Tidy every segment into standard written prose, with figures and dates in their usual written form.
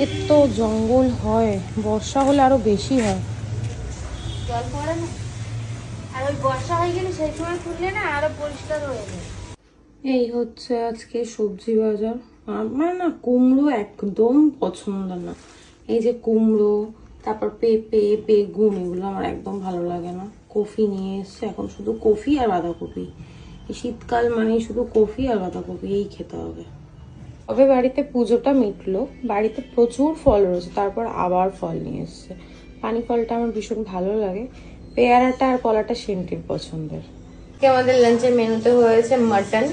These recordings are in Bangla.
এত জঙ্গল হয়, বর্ষা হলে আরো বেশি হয়। জল পড়ে না, আর ওই বর্ষা হয়ে গেলে সেই সময় তুললে না আরো পরিষ্কার হয়ে যায়। এই হচ্ছে আজকে সবজি বাজার। আমার না কুমড়ো একদম পছন্দ না। এই যে কুমড়ো, তারপর পেঁপে, বেগুন, এগুলো আমার একদম ভালো লাগে না। কফি নিয়ে এসছে, এখন শুধু কফি আর বাঁধাকপি। এই শীতকাল মানে শুধু কফি আর বাঁধাকপি এই খেতে হবে। তবে বাড়িতে পুজোটা মিটলো, বাড়িতে প্রচুর ফল রয়েছে, তারপর আবার ফল নিয়ে এসছে। পানি ফলটা আমার ভীষণ ভালো লাগে, পেয়ারাটা আর কলাটা সেন্টির পছন্দের। আমাদের লাঞ্চের মেনুতে হয়েছে মাটন,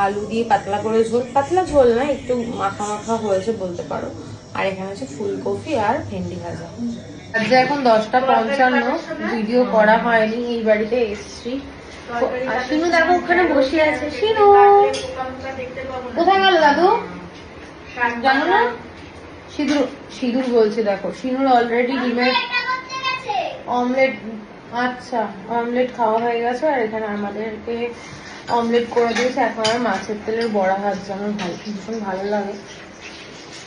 আলু দিয়ে পাতলা করে ঝোল, পাতলা ঝোল না, একটু মাখা মাখা হয়েছে বলতে পারো। আর এখানে আছে ফুলকপি আর ভেন্ডি ভাজা। আজ এখন 10:55, ভিডিও করা হয়নি, এই বাড়িতে এসছি। আর শিনু দেখো ওখানে বসে আছে। শিনু কোথায় গেল দাদু জানো না? সিঁদুর সিঁদুর বলছে, দেখো শিনুর অলরেডি ডিমের অমলেট, আচ্ছা অমলেট খাওয়া হয়ে গেছে। আর এখানে আমাদেরকে অমলেট করে দিয়েছে। এখন আমার মাছের তেলের বড়া ভাজছে, আমার ভীষণ ভালো লাগে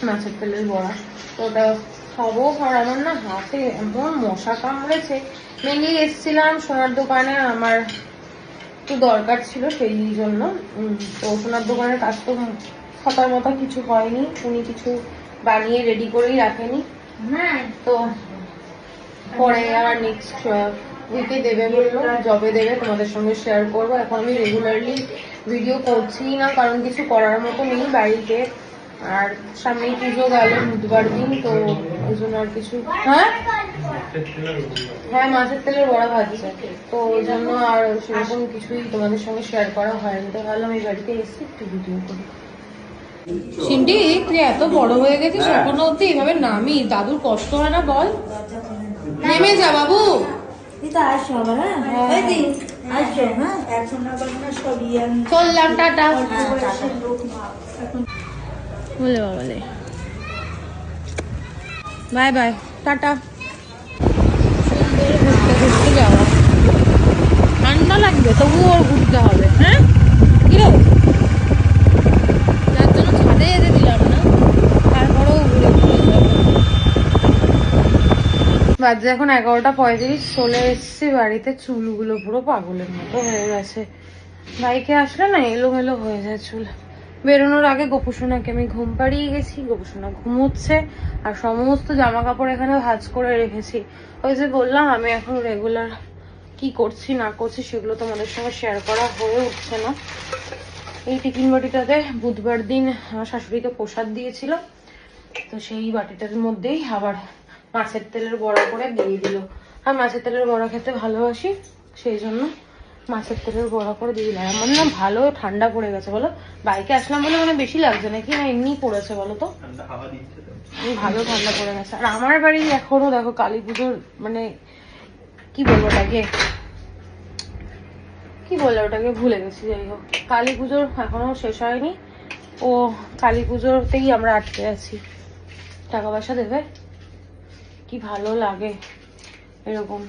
মাছের তেলের বড়া, তো ওটা খাবো। আর আমার না হাতে এমন মশা কামড়েছে। মেনলি এসেছিলাম সোনার দোকানে, আমার একটু দরকার ছিল সেই জন্য। তো সোনার দোকানের কাজ তো খাতার মতো কিছু হয়নি, উনি কিছু বানিয়ে রেডি করেই রাখেনি। তো পরে আবার নেক্সট উইকে দেবে বললো, জবে দেবে, তোমাদের সঙ্গে শেয়ার করবো। এখন আমি রেগুলারলি ভিডিও করছি না, কারণ কিছু করার মতো নেই বাড়িতে। আর সামনেই পুজো গেল বুধবার দিন, তো ওই জন্য আর কিছু। হ্যাঁ হ্যাঁ, মাছের তেলের বড়া ভাজছে, তো ওই জন্য আর সেরকম কিছুই তোমাদের সঙ্গে শেয়ার করা হয়নি। তো ভাবলাম এই বাড়িতে এসে একটু ভিডিও করি। সিন্ডি, তুই এত বড় হয়ে গেছিস, এখনো অব্দি এভাবে নামি, দাদুর কষ্ট হয় না বল? নেমে যা বাবু। চললাম, টাটা। বলে বাবালে বাই বাই, টাটা। সুন্দর ঘুরতে ঘুরতে যাওয়া, ঠান্ডা লাগবে তবুও ওর ঘুরতে হবে। হ্যাঁ কিরে, যার জন্য ছাদে যেতে দিলাম না, তারপরেও ঘুরে ঘুরে যাবে। বাজে এখন 11:35, চলে এসেছি বাড়িতে। চুলগুলো পুরো পাগলের মতো হয়ে গেছে, বাইকে আসলে না এলোমেলো হয়ে যায় চুল। বেরোনোর আগে গোপুসোনাকে আমি ঘুম পাড়িয়ে গেছি, গোপুসোনা ঘুমোচ্ছে। আর সমস্ত জামা কাপড় এখানে ভাঁজ করে রেখেছি। ওই যে বললাম আমি এখন রেগুলার কি করছি না করছি সেগুলো তোমাদের সঙ্গে শেয়ার করা হয়ে উঠছে না। এই টিফিন বাটিটাতে বুধবার দিন আমার শাশুড়িকে প্রসাদ দিয়েছিল, তো সেই বাটিটার মধ্যেই আবার মাছের তেলের বড়া করে দিয়ে দিল। আর মাছের তেলের বড়া খেতে ভালোবাসি, সেই জন্য মাছের তেলের বড়া করে দিয়ে দিলাম। আমার না ভালো ঠান্ডা পড়ে গেছে বলো, বাইকে আসলাম বলে মানে বেশি লাগছে নাকি না এমনি পড়েছে বলো তো? ভালো ঠান্ডা পড়ে গেছে। আর আমার বাড়ি এখনো দেখো কালী পুজোর মানে কি বলবো ওটাকে, কি বলে ওটাকে ভুলে গেছি। যাই হোক, কালী পুজোর এখনো শেষ হয়নি, ও কালী পুজোতেই আমরা আটকে আছি। টাকা পয়সা দেবে, কি ভালো লাগে এরকম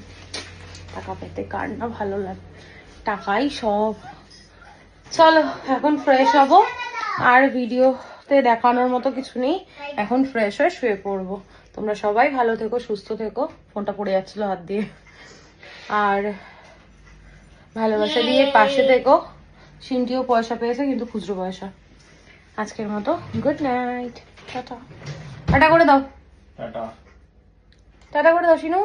টাকা পেতে, কার না ভালো লাগে, টাকাই সব। চলো এখন ফ্রেশ হবো, আর ভিডিওতে দেখানোর মতো কিছু নেই, এখন ফ্রেশ হয়ে শুয়ে পড়বো। তোমরা সবাই ভালো থেকো, সুস্থ থেকো। ফোনটা পড়ে যাচ্ছিল হাত দিয়ে। আর ভালোবাসা দিয়ে পাশে থেকো। সিনটিও পয়সা পেয়েছে, কিন্তু খুচরো পয়সা। আজকের মতো গুড নাইট, টাটা। টাটা করে দাও, টাটা টাটা করে দাও সিনু।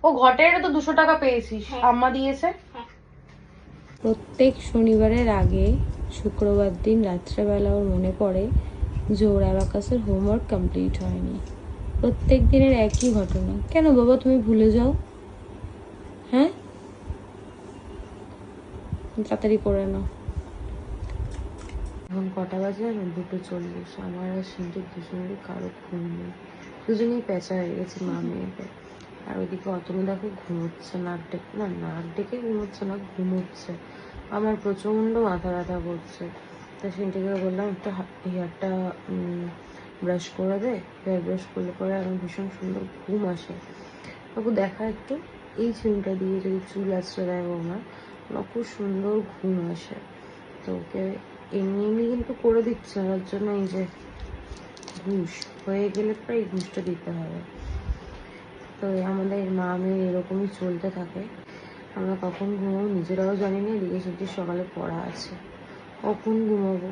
ও ঘটের তো 200 টাকা পেয়েছিস, আম্মা দিয়েছে। প্রত্যেক শনিবারের আগে শুক্রবার দিন রাত্রেবেলা ওর মনে পড়ে যে ওর অ্যাবাকাসের হোমওয়ার্ক কমপ্লিট হয়নি। প্রত্যেক দিনের একই ঘটনা। কেন বাবা তুমি ভুলে যাও? হ্যাঁ, তাড়াতাড়ি করে নাও। এখন কটা বাজে? 2:40। আমার আর সিন্ধুর দুজনেরই কারো ঘুম নেই, দুজনেই পেঁচা হয়ে গেছে মা মেয়েকে। আর ওইদিকে অতনু দেখো ঘুমোচ্ছে, নাক ডেকে ঘুমোচ্ছে না, ঘুমোচ্ছে। আমার প্রচন্ড মাথা ব্যথা করছে। তা সিনটিকে বললাম একটা হেয়ারটা ব্রাশ করে দে, হেয়ার ব্রাশ করলে পরে আমার ভীষণ সুন্দর ঘুম আসে। বাবু দেখা একটু, এই চুলটা দিয়ে যদি চুল আঁচড়ে দেয় আমার খুব সুন্দর ঘুম আসে। তো ওকে এমনি কিন্তু করে দিচ্ছে, তার জন্য এই যে ঘুষ হয়ে গেলে পরে এই ঘুষটা দিতে হবে। তো আমাদের মা মেয়ে এরকমই চলতে থাকে। আমরা কখন ঘুমাবো নিজেরাও জানি না, এদিকে সত্যি সকালে পড়া আছে, কখন ঘুমাবো।